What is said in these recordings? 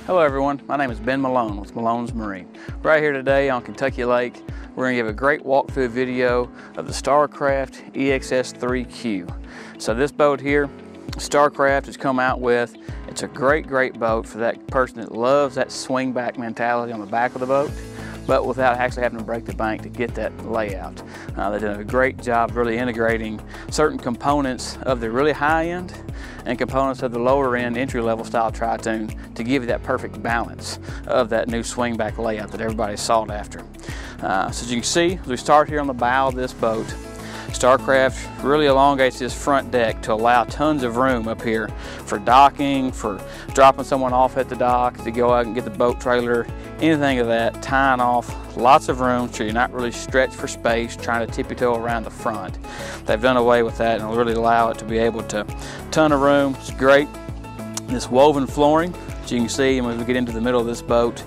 Hello everyone, my name is Ben Malone with Malone's Marine. Right here today on Kentucky Lake, we're going to give a great walkthrough video of the Starcraft EXS 3Q. So this boat here, Starcraft has come out with, it's a great boat for that person that loves that swing back mentality on the back of the boat, but without actually having to break the bank to get that layout. They've done a great job really integrating certain components of the really high end and components of the lower end entry-level style tri-tune to give you that perfect balance of that new swing back layout that everybody's sought after. So as you can see, as we start here on the bow of this boat, Starcraft really elongates this front deck to allow tons of room up here for docking, for dropping someone off at the dock, to go out and get the boat trailer, anything of that, tying off, lots of room so you're not really stretched for space trying to tippy-toe around the front. They've done away with that and really allow it to be able to ton of room. It's great. This woven flooring, as you can see, and when we get into the middle of this boat,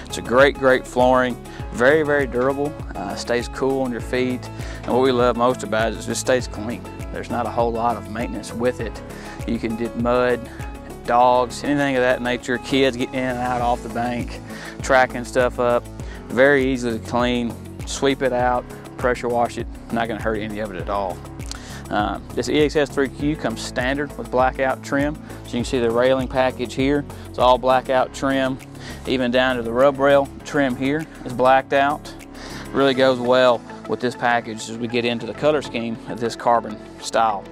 it's a great flooring, very durable, stays cool on your feet, and what we love most about it is it just stays clean. There's not a whole lot of maintenance with it. You can get mud, dogs, anything of that nature, kids getting in and out off the bank, tracking stuff up, very easily to clean, sweep it out, pressure wash it, not going to hurt any of it at all. This EXS 3Q comes standard with blackout trim. So you can see the railing package here, it's all blackout trim. Even down to the rub rail trim here is blacked out. Really goes well with this package as we get into the color scheme of this carbon style.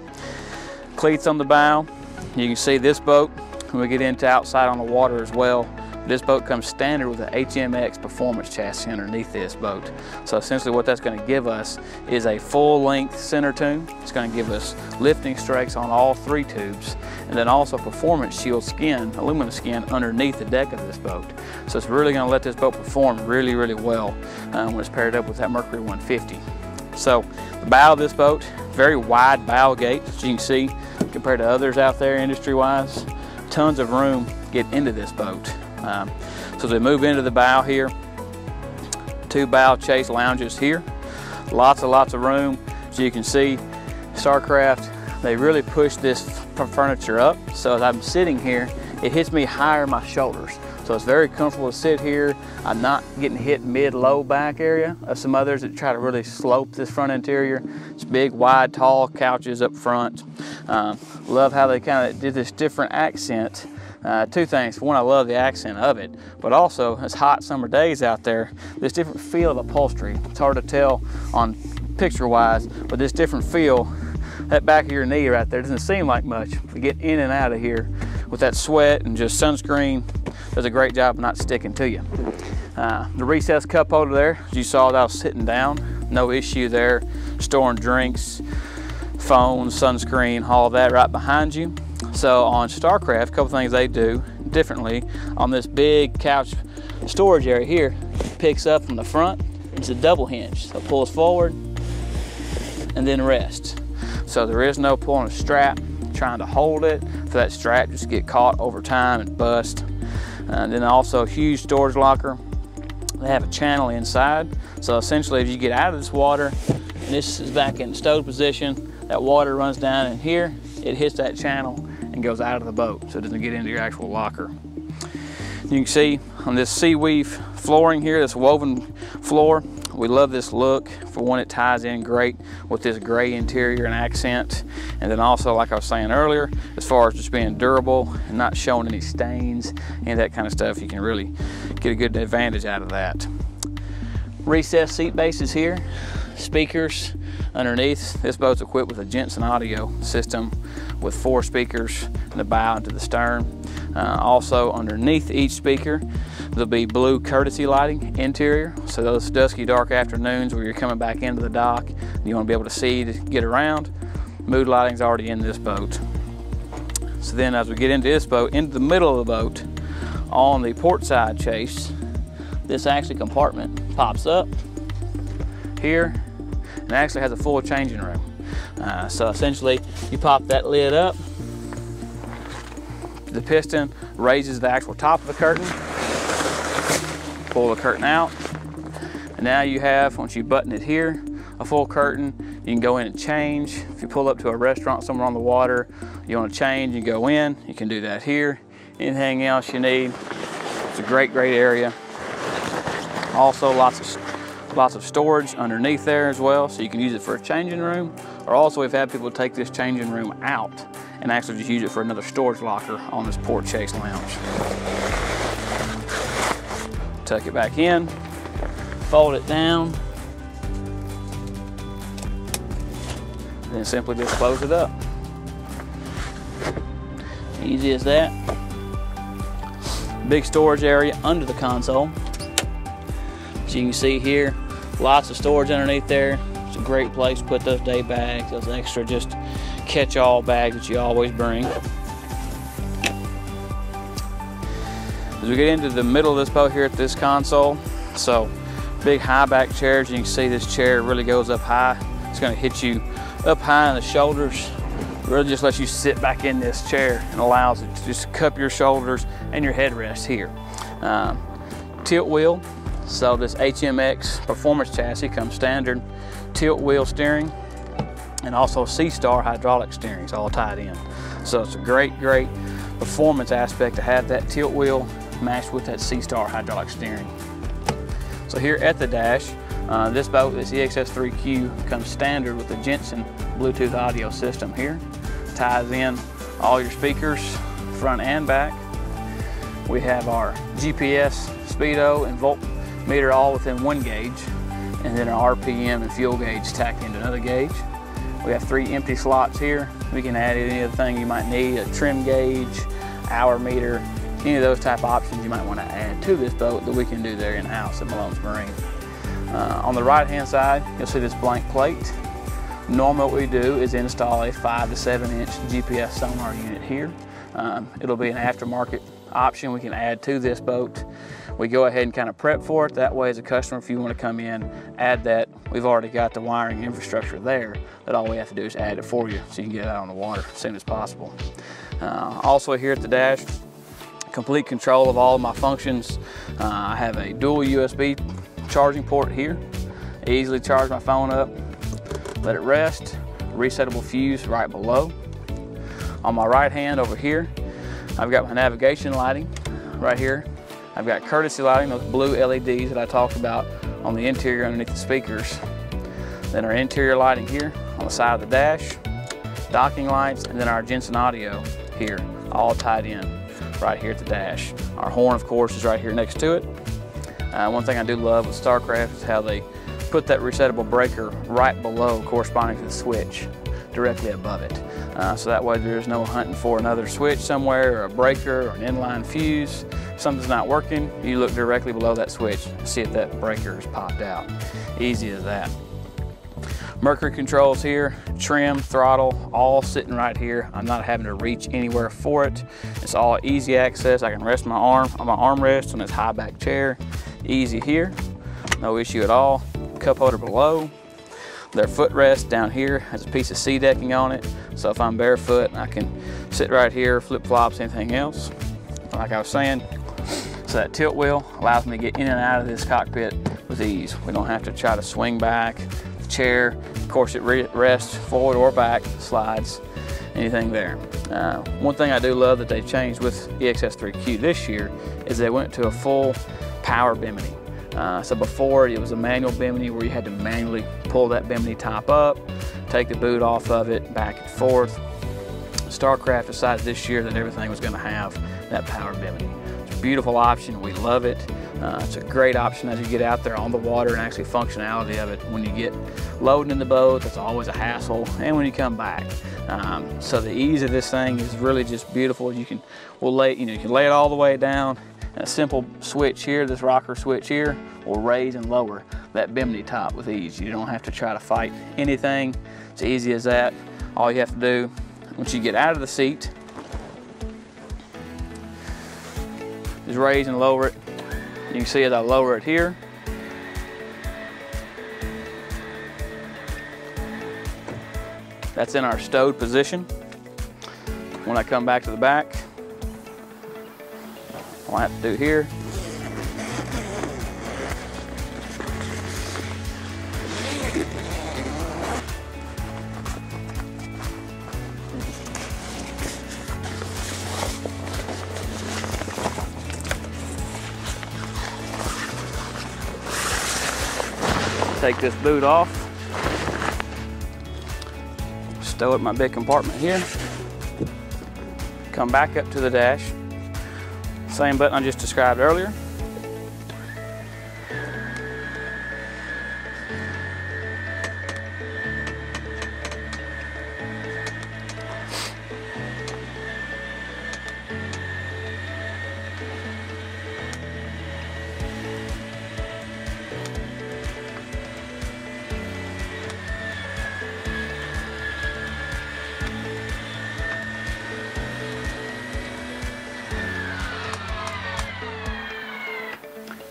Cleats on the bow. You can see this boat, when we get into outside on the water as well, this boat comes standard with an HMX performance chassis underneath this boat. So essentially what that's going to give us is a full length center tune. It's going to give us lifting strakes on all three tubes, and then also performance shield skin, aluminum skin underneath the deck of this boat. So it's really going to let this boat perform really well when it's paired up with that Mercury 150. So the bow of this boat, very wide bow gate, as you can see, compared to others out there industry-wise. Tons of room to get into this boat. So as we move into the bow here, two bow chase lounges here, lots of room. As you can see, Starcraft, they really push this furniture up, so as I'm sitting here, it hits me higher in my shoulders. So it's very comfortable to sit here. I'm not getting hit mid-low back area of some others that try to really slope this front interior. It's big, wide, tall couches up front. Love how they kind of did this different accent. Two things. One, I love the accent of it, but also it's hot summer days out there. This different feel of upholstery. It's hard to tell on picture-wise, but this different feel, that back of your knee right there doesn't seem like much. We get in and out of here with that sweat and just sunscreen does a great job of not sticking to you. The recessed cup holder there, as you saw that I was sitting down, no issue there. Storing drinks, phones, sunscreen, all of that right behind you. So on Starcraft, a couple things they do differently. On this big couch storage area here, it picks up from the front. It's a double hinge, so it pulls forward and then rests. So there is no pulling a strap, trying to hold it, for that strap just get caught over time and bust. And then also a huge storage locker. They have a channel inside, so essentially if you get out of this water, and this is back in stowed position, that water runs down in here, it hits that channel and goes out of the boat, so it doesn't get into your actual locker. You can see on this sea weave flooring here, this woven floor, we love this look. For one, it ties in great with this gray interior and accent. And then also, like I was saying earlier, as far as just being durable and not showing any stains and that kind of stuff, you can really get a good advantage out of that. Recessed seat bases here, speakers underneath. This boat's equipped with a Jensen audio system with 4 speakers in the bow and to the stern. Also underneath each speaker, there'll be blue courtesy lighting interior. So those dusky dark afternoons where you're coming back into the dock, you want to be able to see to get around, mood lighting's already in this boat. So then as we get into this boat, into the middle of the boat, on the port side chase, this actually compartment pops up here and actually has a full changing room. So essentially you pop that lid up, the piston raises the actual top of the curtain, pull the curtain out, and now you have, once you button it here, a full curtain. You can go in and change. If you pull up to a restaurant somewhere on the water, you want to change, you go in, you can do that here. Anything else you need, It's a great area. Also lots of storage underneath there as well, so you can use it for a changing room, or also we've had people take this changing room out and actually just use it for another storage locker on this port chase lounge. Tuck it back in, fold it down, then simply just close it up. Easy as that. Big storage area under the console. As you can see here, lots of storage underneath there. It's a great place to put those day bags, those extra just catch-all bags that you always bring. As we get into the middle of this boat here at this console, so big high back chairs. You can see this chair really goes up high. It's going to hit you up high in the shoulders. Really just lets you sit back in this chair and allows it to just cup your shoulders and your headrest here. Tilt wheel. So this HMX performance chassis comes standard tilt wheel steering and also C-Star hydraulic steering. It's all tied in. So it's a great performance aspect to have that tilt wheel matched with that C-Star hydraulic steering. So here at the dash, this boat, this EXS 3Q, comes standard with the Jensen Bluetooth audio system here. Ties in all your speakers, front and back. We have our GPS, speedo, and voltmeter all within one gauge, and then our RPM and fuel gauge tacked into another gauge. We have 3 empty slots here. We can add any other thing you might need, a trim gauge, hour meter, any of those type of options you might want to add to this boat that we can do there in-house at Malone's Marine. On the right-hand side, you'll see this blank plate. Normally what we do is install a 5 to 7 inch GPS sonar unit here. It'll be an aftermarket option we can add to this boat. We go ahead and kind of prep for it. That way as a customer, if you want to come in, add that, we've already got the wiring infrastructure there that all we have to do is add it for you so you can get it out on the water as soon as possible. Also here at the dash, complete control of all of my functions. I have a dual USB charging port here. Easily charge my phone up, let it rest. Resettable fuse right below. On my right hand over here, I've got my navigation lighting right here. I've got courtesy lighting, those blue LEDs that I talked about on the interior underneath the speakers. Then our interior lighting here on the side of the dash, docking lights, and then our Jensen audio here, all tied in right here at the dash. Our horn, of course, is right here next to it. One thing I do love with Starcraft is how they put that resettable breaker right below, corresponding to the switch, directly above it. So that way there's no hunting for another switch somewhere, or a breaker, or an inline fuse. If something's not working, you look directly below that switch and see if that breaker is popped out. Easy as that. Mercury controls here, trim, throttle, all sitting right here. I'm not having to reach anywhere for it. It's all easy access. I can rest my arm on my armrest on this high back chair. Easy here, no issue at all. Cup holder below. Their footrest down here has a piece of sea decking on it. So if I'm barefoot, I can sit right here, flip-flops, anything else. Like I was saying, so that tilt wheel allows me to get in and out of this cockpit with ease. We don't have to try to swing back. The chair, of course, it rests forward or back, slides, anything there. One thing I do love that they changed with EXS 3Q this year is they went to a full power bimini. So before it was a manual bimini where you had to manually pull that bimini top up, take the boot off of it, back and forth. Starcraft decided this year that everything was going to have that power bimini. It's a beautiful option. We love it. It's a great option as you get out there on the water, and actually functionality of it when you get loading in the boat, that's always a hassle, and when you come back. So the ease of this thing is really just beautiful. You can lay it all the way down. And a simple switch here, this rocker switch here, will raise and lower that bimini top with ease. You don't have to try to fight anything. It's easy as that. All you have to do, once you get out of the seat, is raise and lower it. You can see as I lower it here, that's in our stowed position. When I come back to the back, all I have to do here take this boot off, stow it in my big compartment here, come back up to the dash, same button I just described earlier.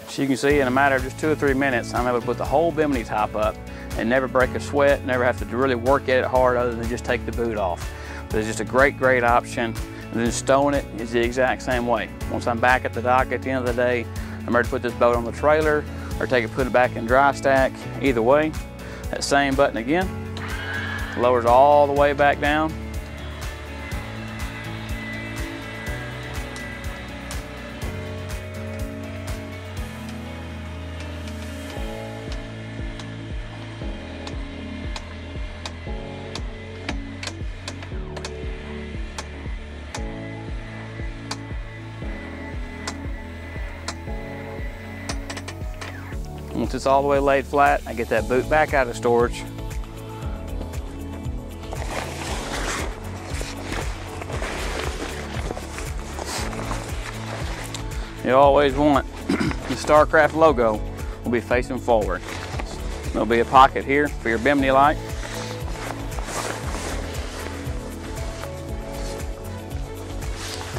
So you can see in a matter of just 2 or 3 minutes, I'm able to put the whole bimini top up and never break a sweat, never have to really work at it hard other than just take the boot off. But it's just a great, great option. And then stowing it is the exact same way. Once I'm back at the dock at the end of the day, I'm ready to put this boat on the trailer or take it, put it back in dry stack. Either way, that same button again, lowers all the way back down. Once it's all the way laid flat, I get that boot back out of storage. You always want the Starcraft logo will be facing forward. There'll be a pocket here for your bimini light.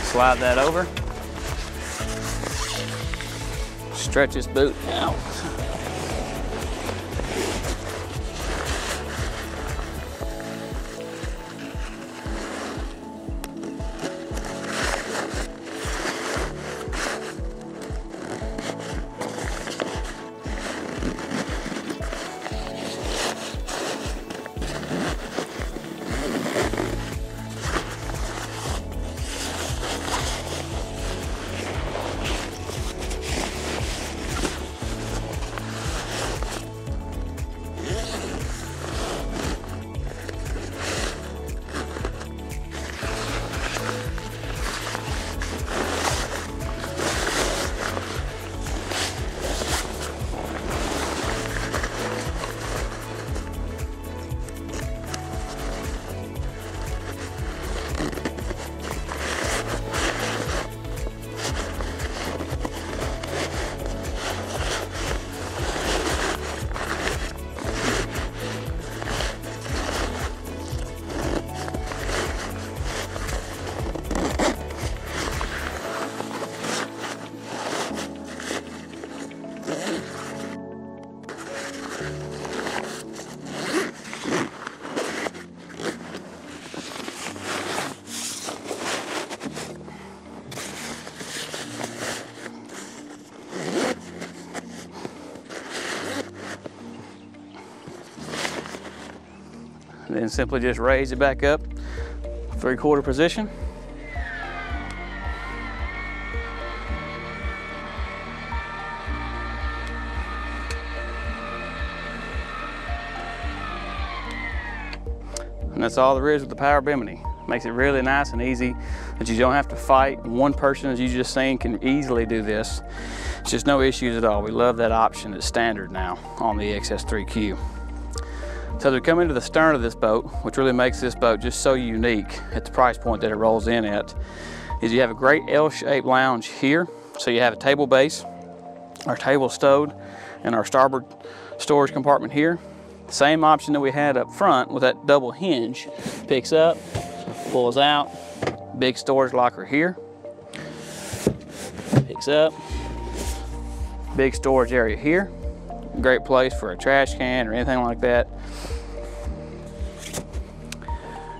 Slide that over. Stretch this boot out. Then simply just raise it back up, 3/4 position. And that's all there is with the Power Bimini. Makes it really nice and easy that you don't have to fight. One person, as you just seen, can easily do this. It's just no issues at all. We love that option. It's standard now on the EXS 3Q. So as we come into the stern of this boat, which really makes this boat just so unique at the price point that it rolls in at, is you have a great L-shaped lounge here. So you have a table base, our table stowed, and our starboard storage compartment here. Same option that we had up front with that double hinge. Picks up, pulls out, big storage locker here. Picks up, big storage area here. Great place for a trash can or anything like that.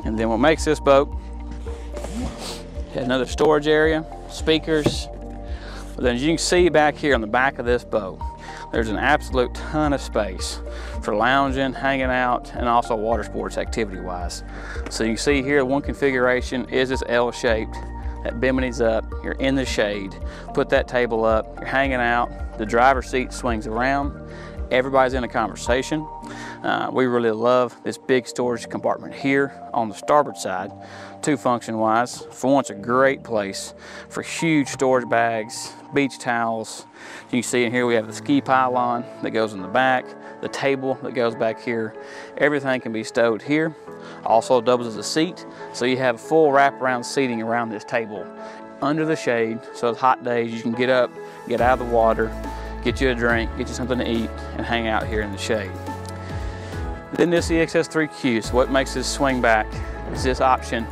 And then what makes this boat, another storage area, speakers. But then as you can see back here on the back of this boat, there's an absolute ton of space for lounging, hanging out, and also water sports activity-wise. So you can see here, one configuration is this L-shaped. That bimini's up, you're in the shade, put that table up, you're hanging out, the driver's seat swings around, Everybody's in a conversation. We really love this big storage compartment here on the starboard side, two function wise. For one, it's a great place for huge storage bags, beach towels. You can see in here we have the ski pylon that goes in the back, the table that goes back here. Everything can be stowed here. Also doubles as a seat, so you have full wraparound seating around this table under the shade. So it's hot days, you can get up, get out of the water, get you a drink, get you something to eat, and hang out here in the shade. Then this EXS 3Q, so what makes this swing back is this option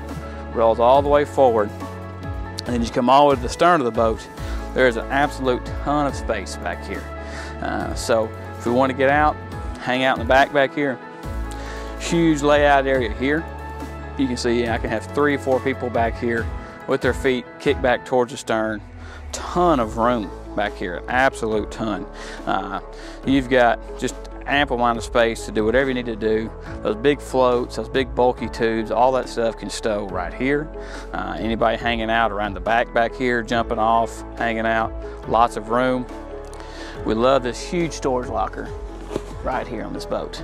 rolls all the way forward, and then you come all the way to the stern of the boat. There's an absolute ton of space back here. So if we want to get out, hang out in the back here, huge layout area here. You can see I can have 3 or 4 people back here with their feet kicked back towards the stern. Ton of room back here, absolute ton. You've got just ample amount of space to do whatever you need to do. Those big floats, those big bulky tubes, all that stuff can stow right here. Anybody hanging out around the back here, jumping off, hanging out, lots of room. We love this huge storage locker right here on this boat.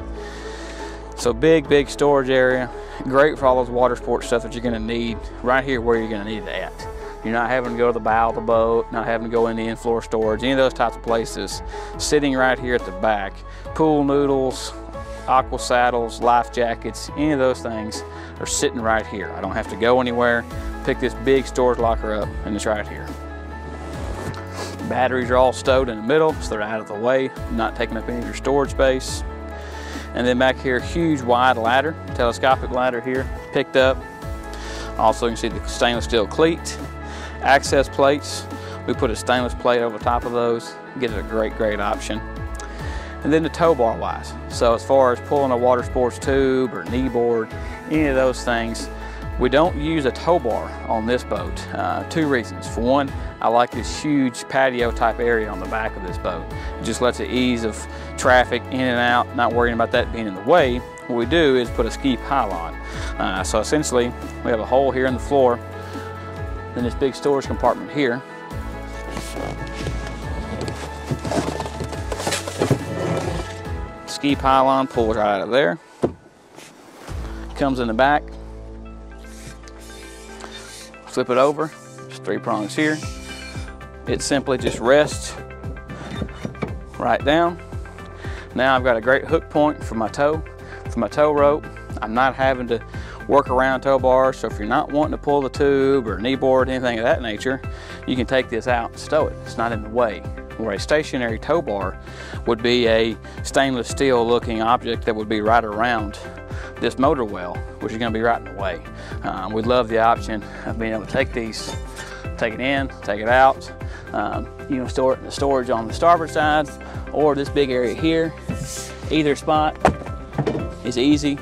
So big storage area, great for all those water sports stuff that you're gonna need right here where you're gonna need it at. You're not having to go to the bow of the boat, not having to go in the in-floor storage, any of those types of places. Sitting right here at the back. Pool noodles, aqua saddles, life jackets, any of those things are sitting right here. I don't have to go anywhere, pick this big storage locker up, and it's right here. Batteries are all stowed in the middle, so they're out of the way, not taking up any of your storage space. And then back here, huge wide ladder, telescopic ladder here, picked up. Also, you can see the stainless steel cleat. Access plates, we put a stainless plate over top of those, get it a great option. And then the tow bar wise, so as far as pulling a water sports tube or knee board, any of those things, we don't use a tow bar on this boat. 2 reasons. For one, I like this huge patio type area on the back of this boat. It just lets the ease of traffic in and out, not worrying about that being in the way. What we do is put a ski pylon. So essentially, we have a hole here in the floor, then this big storage compartment here. Ski pylon pulls right out of there. Comes in the back. Flip it over, there's 3 prongs here. It simply just rests right down. Now I've got a great hook point for my tow rope. I'm not having to work around tow bars, so if you're not wanting to pull the tube or knee board, anything of that nature, you can take this out and stow it. It's not in the way. Where a stationary tow bar would be a stainless steel looking object that would be right around this motor well, which is going to be right in the way. We love the option of being able to take these, take it in, take it out. You can store it in the storage on the starboard side or this big area here. Either spot is easy.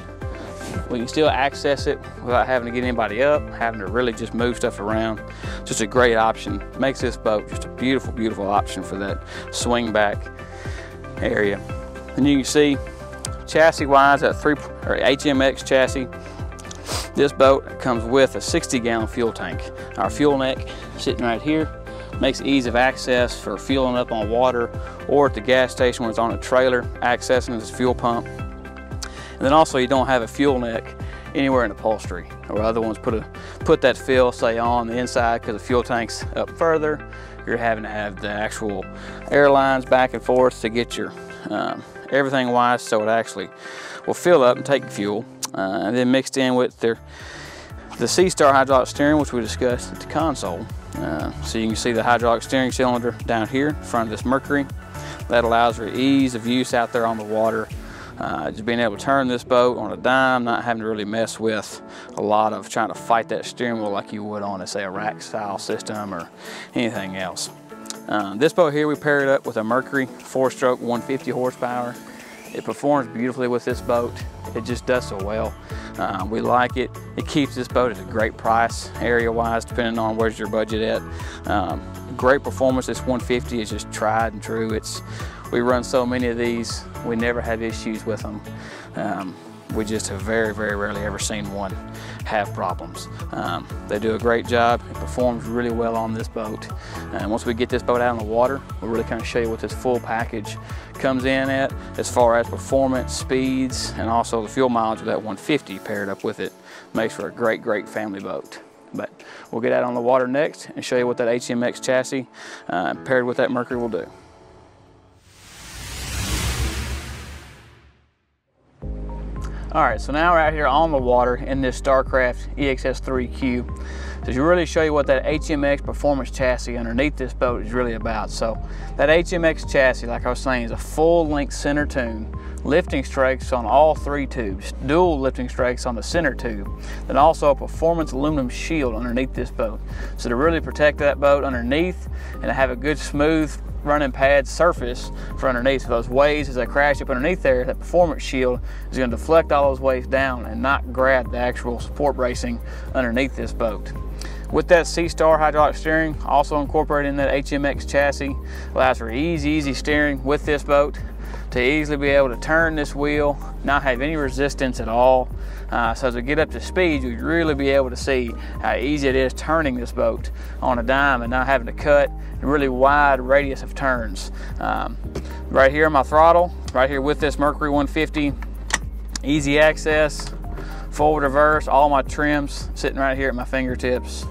We can still access it without having to get anybody up, having to really just move stuff around. Just a great option. Makes this boat just a beautiful option for that swing back area. And you can see chassis wise, that HMX chassis, this boat comes with a 60-gallon fuel tank. Our fuel neck sitting right here makes it easy of access for fueling up on water or at the gas station when it's on a trailer, accessing this fuel pump. And then also you don't have a fuel neck anywhere in upholstery, or other ones put that fill, say, on the inside because the fuel tank's up further. You're having to have the actual airlines back and forth to get your everything wise, so it actually will fill up and take fuel. And then mixed in with the C-Star hydraulic steering, which we discussed at the console. So you can see the hydraulic steering cylinder down here in front of this Mercury. That allows for ease of use out there on the water. Just being able to turn this boat on a dime, not having to really mess with a lot of trying to fight that steering wheel like you would on, say, a rack style system or anything else. This boat here, we pair it up with a Mercury 4-stroke 150 horsepower. It performs beautifully with this boat. It just does so well. We like it. It keeps this boat at a great price area-wise, depending on where's your budget at. Great performance. This 150 is just tried and true. We run so many of these, we never have issues with them. We just have very, very rarely ever seen one have problems. They do a great job. It performs really well on this boat. And once we get this boat out on the water, we'll really kind of show you what this full package comes in at as far as performance, speeds, and also the fuel mileage with that 150 paired up with it. Makes for a great, great family boat. But we'll get out on the water next and show you what that HMX chassis paired with that Mercury will do. All right, so now we're out here on the water in this Starcraft EXS 3Q. So to really show you what that HMX performance chassis underneath this boat is really about. So that HMX chassis, like I was saying, is a full-length center tube, lifting strakes on all three tubes, dual lifting strakes on the center tube, then also a performance aluminum shield underneath this boat. So to really protect that boat underneath and to have a good smooth running pad surface for underneath. So those waves, as they crash up underneath there, that performance shield is going to deflect all those waves down and not grab the actual support bracing underneath this boat. With that C-Star hydraulic steering, also incorporated in that HMX chassis, allows for easy steering with this boat to easily be able to turn this wheel, not have any resistance at all. So as we get up to speed, you'll really be able to see how easy it is turning this boat on a dime and not having to cut a really wide radius of turns. Right here, my throttle, right here with this Mercury 150, easy access, forward, reverse, all my trims sitting right here at my fingertips.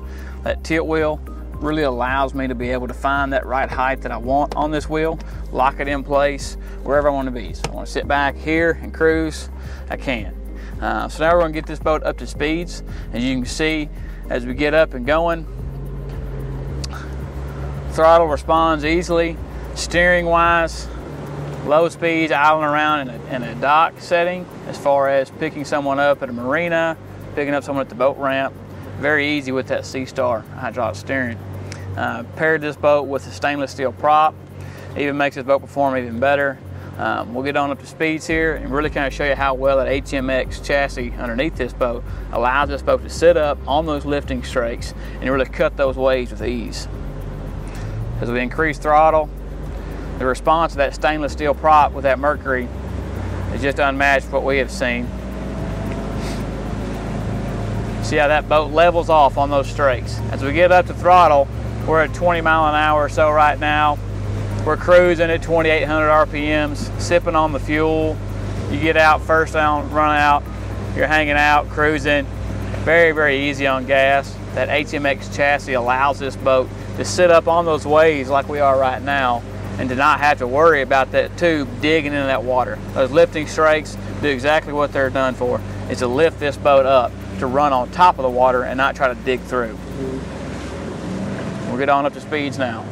That tilt wheel really allows me to be able to find that right height that I want on this wheel, lock it in place wherever I want to be. So I want to sit back here and cruise, I can. So now we're going to get this boat up to speeds. As you can see, as we get up and going, throttle responds easily. Steering wise, low speeds, idling around in a dock setting, as far as picking someone up at a marina, picking up someone at the boat ramp. Very easy with that C-Star hydraulic steering. Paired this boat with a stainless steel prop, even makes this boat perform even better. We'll get on up to speeds here and really kind of show you how well that HMX chassis underneath this boat allows this boat to sit up on those lifting strakes and really cut those waves with ease. As we increase throttle, the response to that stainless steel prop with that Mercury is just unmatched what we have seen. See how that boat levels off on those strakes. As we get up to throttle, we're at 20 mile an hour or so right now. We're cruising at 2,800 RPMs, sipping on the fuel. You get out first down, run out, you're hanging out, cruising. Very, very easy on gas. That HMX chassis allows this boat to sit up on those waves like we are right now and to not have to worry about that tube digging into that water. Those lifting strakes do exactly what they're done for, is to lift this boat up to run on top of the water and not try to dig through. We'll get on up to speeds now.